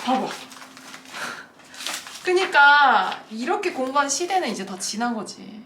봐봐. 그니까 이렇게 공부하는 시대는 이제 다 지난 거지.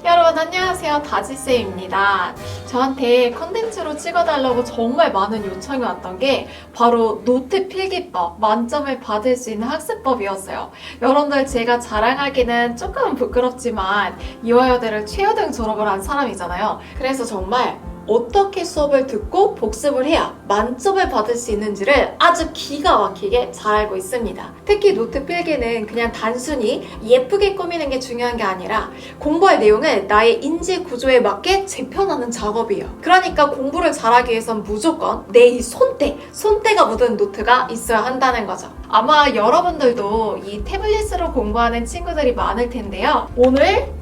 여러분 안녕하세요, 다지쌤입니다. 저한테 컨텐츠로 찍어달라고 정말 많은 요청이 왔던 게 바로 노트 필기법, 만점을 받을 수 있는 학습법이었어요. 여러분들 제가 자랑하기는 조금 부끄럽지만 이화여대를 최여등 졸업을 한 사람이잖아요. 그래서 정말 어떻게 수업을 듣고 복습을 해야 만점을 받을 수 있는지를 아주 기가 막히게 잘 알고 있습니다. 특히 노트 필기는 그냥 단순히 예쁘게 꾸미는 게 중요한 게 아니라 공부할 내용을 나의 인지 구조에 맞게 재편하는 작업이에요. 그러니까 공부를 잘하기 위해선 무조건 내 이 손때가 묻은 노트가 있어야 한다는 거죠. 아마 여러분들도 이 태블릿으로 공부하는 친구들이 많을 텐데요. 오늘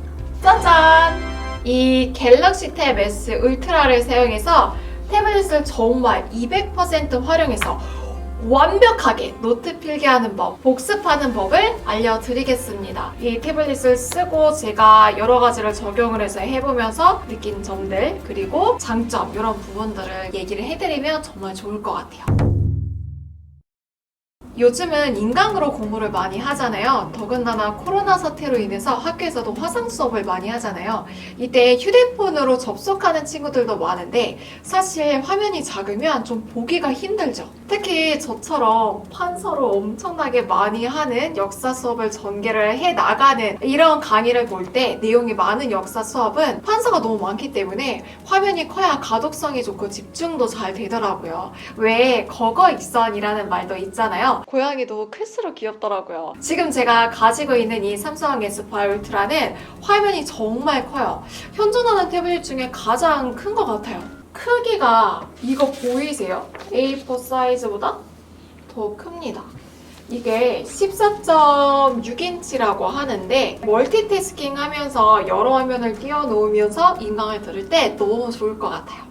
짜잔! 이 갤럭시 탭 S 울트라를 사용해서 태블릿을 정말 200% 활용해서 완벽하게 노트 필기하는 법, 복습하는 법을 알려드리겠습니다. 이 태블릿을 쓰고 제가 여러 가지를 적용을 해서 해보면서 느낀 점들, 그리고 장점, 이런 부분들을 얘기를 해드리면 정말 좋을 것 같아요. 요즘은 인강으로 공부를 많이 하잖아요. 더군다나 코로나 사태로 인해서 학교에서도 화상 수업을 많이 하잖아요. 이때 휴대폰으로 접속하는 친구들도 많은데 사실 화면이 작으면 좀 보기가 힘들죠. 특히 저처럼 판서로 엄청나게 많이 하는 역사 수업을 전개를 해나가는 이런 강의를 볼 때 내용이 많은 역사 수업은 판서가 너무 많기 때문에 화면이 커야 가독성이 좋고 집중도 잘 되더라고요. 왜 거거익선이라는 말도 있잖아요. 고양이도 클수록 귀엽더라고요. 지금 제가 가지고 있는 이 삼성 S8 울트라는 화면이 정말 커요. 현존하는 태블릿 중에 가장 큰 것 같아요. 크기가 이거 보이세요? A4 사이즈보다 더 큽니다. 이게 14.6인치라고 하는데 멀티태스킹 하면서 여러 화면을 띄워놓으면서 인강을 들을 때 너무 좋을 것 같아요.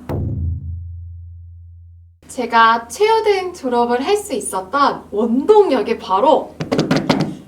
제가 최여등 졸업을 할 수 있었던 원동력이 바로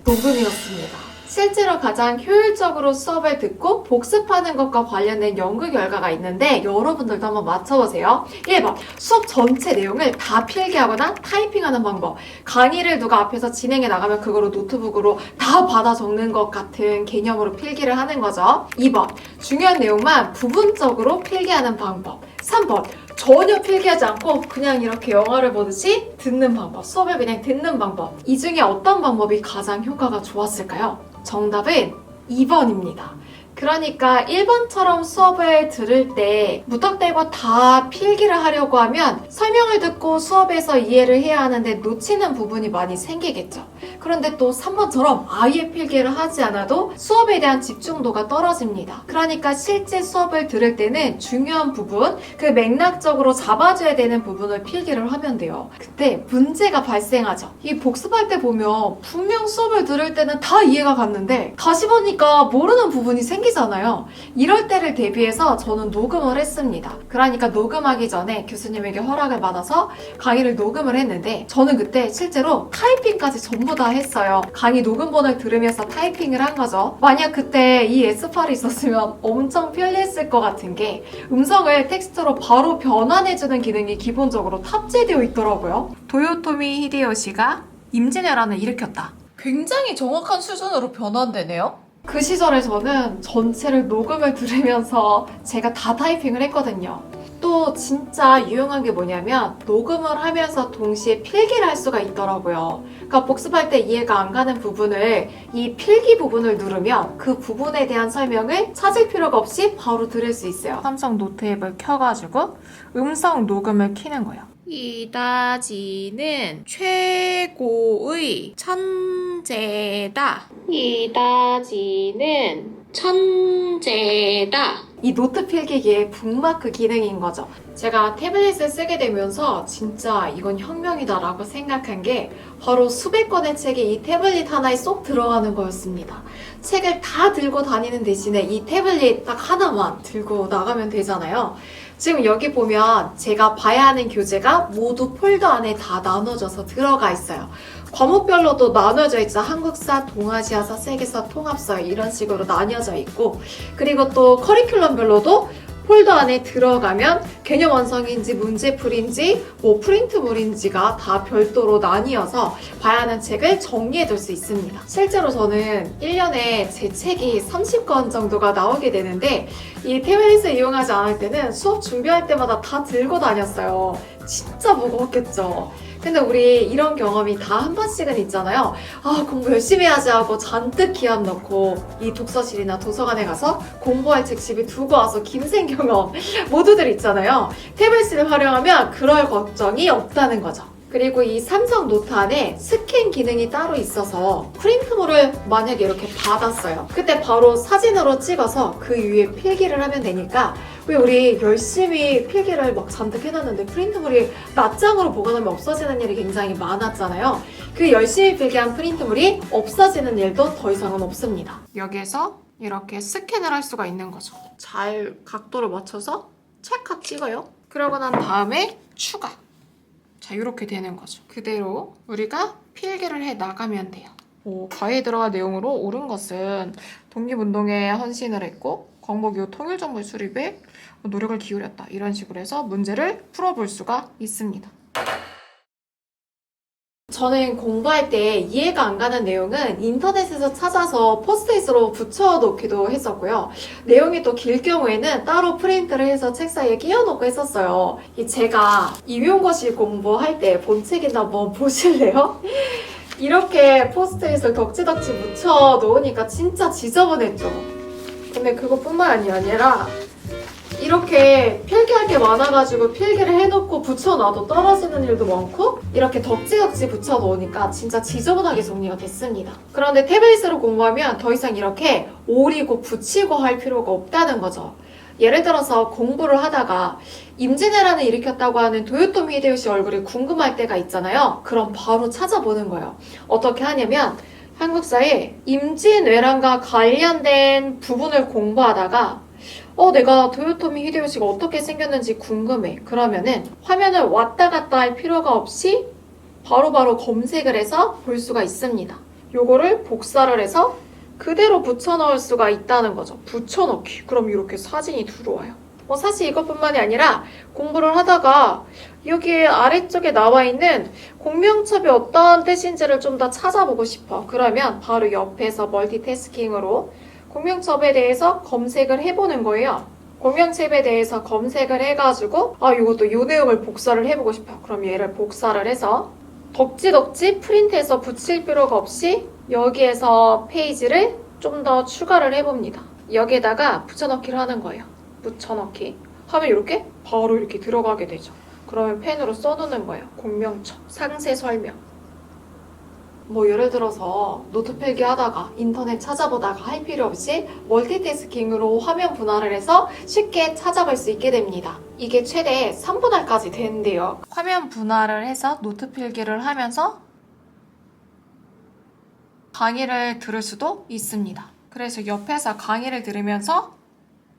녹음이었습니다. 실제로 가장 효율적으로 수업을 듣고 복습하는 것과 관련된 연구 결과가 있는데 여러분들도 한번 맞춰보세요. 1번, 수업 전체 내용을 다 필기하거나 타이핑하는 방법. 강의를 누가 앞에서 진행해 나가면 그거를 노트북으로 다 받아 적는 것 같은 개념으로 필기를 하는 거죠. 2번, 중요한 내용만 부분적으로 필기하는 방법. 3번, 전혀 필기하지 않고 그냥 이렇게 영화를 보듯이 듣는 방법, 수업을 그냥 듣는 방법. 이 중에 어떤 방법이 가장 효과가 좋았을까요? 정답은 2번입니다. 그러니까 1번처럼 수업을 들을 때 무턱대고 다 필기를 하려고 하면 설명을 듣고 수업에서 이해를 해야 하는데 놓치는 부분이 많이 생기겠죠. 그런데 또 3번처럼 아예 필기를 하지 않아도 수업에 대한 집중도가 떨어집니다. 그러니까 실제 수업을 들을 때는 중요한 부분, 그 맥락적으로 잡아줘야 되는 부분을 필기를 하면 돼요. 그때 문제가 발생하죠. 이 복습할 때 보면 분명 수업을 들을 때는 다 이해가 갔는데 다시 보니까 모르는 부분이 생기잖아요. 이럴 때를 대비해서 저는 녹음을 했습니다. 그러니까 녹음하기 전에 교수님에게 허락을 받아서 강의를 녹음을 했는데 저는 그때 실제로 타이핑까지 전부 다 했어요. 강의 녹음본을 들으면서 타이핑을 한 거죠. 만약 그때 이 S8이 있었으면 엄청 편리했을 것 같은 게 음성을 텍스트로 바로 변환해주는 기능이 기본적으로 탑재되어 있더라고요. 도요토미 히데요시가 임진왜란을 일으켰다. 굉장히 정확한 수준으로 변환되네요. 그 시절에 저는 전체를 녹음을 들으면서 제가 다 타이핑을 했거든요. 또 진짜 유용한 게 뭐냐면 녹음을 하면서 동시에 필기를 할 수가 있더라고요. 그러니까 복습할 때 이해가 안 가는 부분을 이 필기 부분을 누르면 그 부분에 대한 설명을 찾을 필요가 없이 바로 들을 수 있어요. 삼성 노트 앱을 켜가지고 음성 녹음을 켜는 거예요. 이다지는 최고의 천재다. 이다지는 천재다. 이 노트 필기기의 북마크 기능인 거죠. 제가 태블릿을 쓰게 되면서 진짜 이건 혁명이다라고 생각한 게 바로 수백 권의 책이 이 태블릿 하나에 쏙 들어가는 거였습니다. 책을 다 들고 다니는 대신에 이 태블릿 딱 하나만 들고 나가면 되잖아요. 지금 여기 보면 제가 봐야 하는 교재가 모두 폴더 안에 다 나눠져서 들어가 있어요. 과목별로도 나눠져 있죠. 한국사, 동아시아사, 세계사, 통합사 이런 식으로 나뉘어져 있고, 그리고 또 커리큘럼별로도 폴더 안에 들어가면 개념 완성인지 문제풀인지 뭐 프린트물인지가 다 별도로 나뉘어서 봐야 하는 책을 정리해둘 수 있습니다. 실제로 저는 1년에 제 책이 30권 정도가 나오게 되는데 이 태블릿을 이용하지 않을 때는 수업 준비할 때마다 다 들고 다녔어요. 진짜 무거웠겠죠. 근데 우리 이런 경험이 다 한 번씩은 있잖아요. 아, 공부 열심히 해야지 하고 잔뜩 기합 넣고 이 독서실이나 도서관에 가서 공부할 책 집에 두고 와서 김생 경험 모두들 있잖아요. 태블릿을 활용하면 그럴 걱정이 없다는 거죠. 그리고 이 삼성 노트 안에 스캔 기능이 따로 있어서 프린트물을 만약에 이렇게 받았어요. 그때 바로 사진으로 찍어서 그 위에 필기를 하면 되니까 왜 우리 열심히 필기를 막 잔뜩 해놨는데 프린트물이 낱장으로 보관하면 없어지는 일이 굉장히 많았잖아요. 그 열심히 필기한 프린트물이 없어지는 일도 더 이상은 없습니다. 여기에서 이렇게 스캔을 할 수가 있는 거죠. 잘 각도를 맞춰서 찰칵 찍어요. 그러고 난 다음에 추가. 자, 이렇게 되는 거죠. 그대로 우리가 필기를 해 나가면 돼요. 가이에 들어간 내용으로 옳은 것은 독립운동에 헌신을 했고 광복이후 통일정부 수립에 노력을 기울였다. 이런 식으로 해서 문제를 풀어볼 수가 있습니다. 저는 공부할 때 이해가 안 가는 내용은 인터넷에서 찾아서 포스트잇으로 붙여놓기도 했었고요. 내용이 또 길 경우에는 따로 프린트를 해서 책 사이에 끼워놓고 했었어요. 제가 임용고시 공부할 때 본 책이나 뭐 보실래요? 이렇게 포스트잇을 덕지덕지 묻혀놓으니까 진짜 지저분했죠. 근데 그것뿐만이 아니라 이렇게 필기할 게 많아가지고 필기를 해놓고 붙여놔도 떨어지는 일도 많고 이렇게 덕지덕지 붙여놓으니까 진짜 지저분하게 정리가 됐습니다. 그런데 태블릿으로 공부하면 더 이상 이렇게 오리고 붙이고 할 필요가 없다는 거죠. 예를 들어서 공부를 하다가 임진왜란을 일으켰다고 하는 도요토미 히데요시 얼굴이 궁금할 때가 있잖아요. 그럼 바로 찾아보는 거예요. 어떻게 하냐면 한국사에 임진왜란과 관련된 부분을 공부하다가 내가 도요토미 히데요시가 어떻게 생겼는지 궁금해. 그러면은 화면을 왔다 갔다 할 필요가 없이 바로바로 검색을 해서 볼 수가 있습니다. 요거를 복사를 해서 그대로 붙여넣을 수가 있다는 거죠. 붙여넣기. 그럼 이렇게 사진이 들어와요. 사실 이것뿐만이 아니라 공부를 하다가 여기 아래쪽에 나와 있는 공명첩이 어떤 뜻인지를 좀 더 찾아보고 싶어. 그러면 바로 옆에서 멀티태스킹으로 공명첩에 대해서 검색을 해보는 거예요. 공명첩에 대해서 검색을 해가지고 이것도 요 내용을 복사를 해보고 싶어. 그럼 얘를 복사를 해서 덕지덕지 프린트해서 붙일 필요가 없이 여기에서 페이지를 좀 더 추가를 해봅니다. 여기에다가 붙여넣기를 하는 거예요. 붙여넣기 하면 이렇게 바로 이렇게 들어가게 되죠. 그러면 펜으로 써놓는 거예요. 공명첩, 상세 설명. 예를 들어서 노트 필기 하다가 인터넷 찾아보다가 할 필요 없이 멀티태스킹으로 화면 분할을 해서 쉽게 찾아볼 수 있게 됩니다. 이게 최대 3분할까지 되는데요. 화면 분할을 해서 노트 필기를 하면서 강의를 들을 수도 있습니다. 그래서 옆에서 강의를 들으면서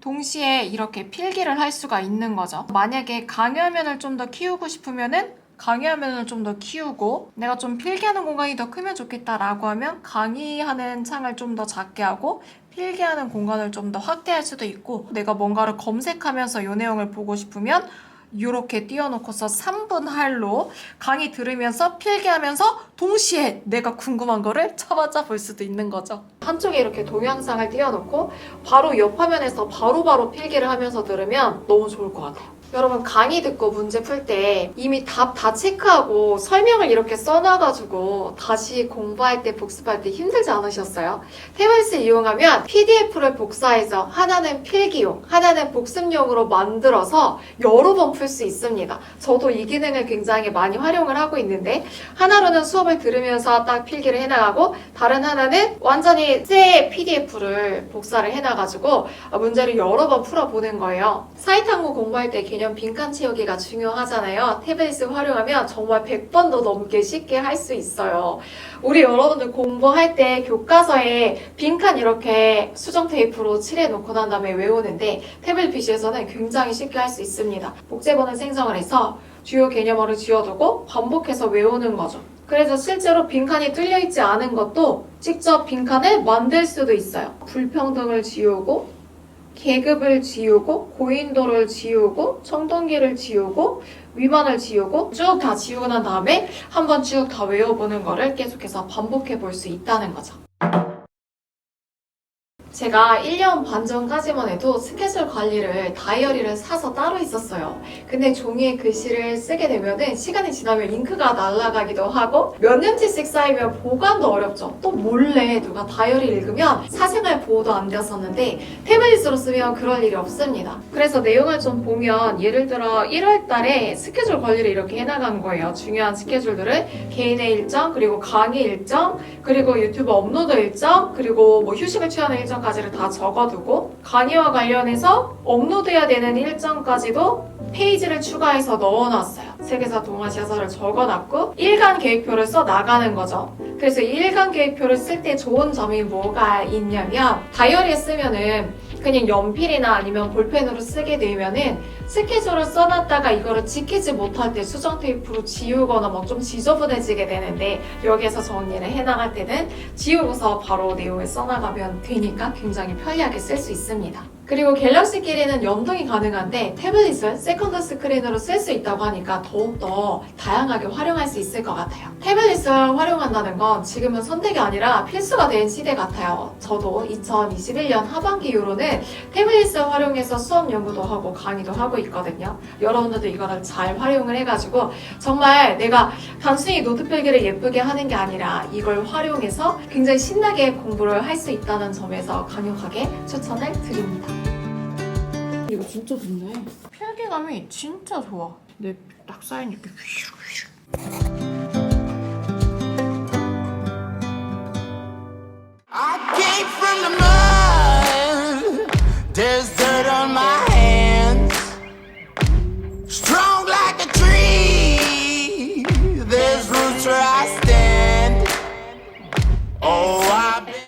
동시에 이렇게 필기를 할 수가 있는 거죠. 만약에 강의화면을 좀 더 키우고 싶으면은 강의화면을 좀 더 키우고 내가 좀 필기하는 공간이 더 크면 좋겠다라고 하면 강의하는 창을 좀 더 작게 하고 필기하는 공간을 좀 더 확대할 수도 있고 내가 뭔가를 검색하면서 이 내용을 보고 싶으면 이렇게 띄워놓고서 3분 할로 강의 들으면서 필기하면서 동시에 내가 궁금한 거를 찾아 볼 수도 있는 거죠. 한쪽에 이렇게 동영상을 띄워놓고 바로 옆 화면에서 바로바로 필기를 하면서 들으면 너무 좋을 것 같아요. 여러분 강의 듣고 문제 풀 때 이미 답 다 체크하고 설명을 이렇게 써놔가지고 다시 공부할 때 복습할 때 힘들지 않으셨어요? 태블릿을 이용하면 PDF를 복사해서 하나는 필기용, 하나는 복습용으로 만들어서 여러 번 풀 수 있습니다. 저도 이 기능을 굉장히 많이 활용을 하고 있는데 하나로는 수업을 들으면서 딱 필기를 해나가고 다른 하나는 완전히 새 PDF를 복사를 해놔가지고 문제를 여러 번 풀어보는 거예요. 사이탐구 공부할 때 개념 빈칸 채우기가 중요하잖아요. 태블릿을 활용하면 정말 100번도 넘게 쉽게 할 수 있어요. 우리 여러분들 공부할 때 교과서에 빈칸 이렇게 수정 테이프로 칠해놓고 난 다음에 외우는데 태블릿 PC에서는 굉장히 쉽게 할 수 있습니다. 복제본을 생성을 해서 주요 개념어를 지어두고 반복해서 외우는 거죠. 그래서 실제로 빈칸이 뚫려있지 않은 것도 직접 빈칸을 만들 수도 있어요. 불평등을 지우고 계급을 지우고 고인도를 지우고 청동기를 지우고 위만을 지우고 쭉 다 지우고 난 다음에 한번 쭉 다 외워보는 거를 계속해서 반복해 볼 수 있다는 거죠. 제가 1년 반 전까지만 해도 스케줄 관리를 다이어리를 사서 따로 있었어요. 근데 종이에 글씨를 쓰게 되면은 시간이 지나면 잉크가 날아가기도 하고 몇 년치씩 쌓이면 보관도 어렵죠. 또 몰래 누가 다이어리 읽으면 사생활 보호도 안 되었었는데 태블릿으로 쓰면 그럴 일이 없습니다. 그래서 내용을 좀 보면 예를 들어 1월 달에 스케줄 관리를 이렇게 해나간 거예요. 중요한 스케줄들을 개인의 일정, 그리고 강의 일정, 그리고 유튜브 업로드 일정, 그리고 뭐 휴식을 취하는 일정까지를 다 적어두고 강의와 관련해서 업로드해야 되는 일정까지도 페이지를 추가해서 넣어놨어요. 세계사 동아시아사를 적어놨고 일간 계획표를 써 나가는 거죠. 그래서 이 일간 계획표를 쓸 때 좋은 점이 뭐가 있냐면 다이어리에 쓰면은 그냥 연필이나 아니면 볼펜으로 쓰게 되면은 스케줄을 써놨다가 이거를 지키지 못할 때 수정 테이프로 지우거나 막 좀 지저분해지게 되는데 여기에서 정리를 해나갈 때는 지우고서 바로 내용을 써나가면 되니까 굉장히 편리하게 쓸 수 있습니다. 그리고 갤럭시끼리는 연동이 가능한데 태블릿을 세컨드 스크린으로 쓸 수 있다고 하니까 더욱더 다양하게 활용할 수 있을 것 같아요. 태블릿을 활용한다는 건 지금은 선택이 아니라 필수가 된 시대 같아요. 저도 2021년 하반기 이후로는 태블릿을 활용해서 수업 연구도 하고 강의도 하고 있거든요. 여러분들도 이거를 잘 활용을 해가지고 정말 내가 단순히 노트 필기를 예쁘게 하는 게 아니라 이걸 활용해서 굉장히 신나게 공부를 할 수 있다는 점에서 강력하게 추천을 드립니다. 이거 진짜 좋네. 필기감이 진짜 좋아. 내 딱 쌓이니까 휘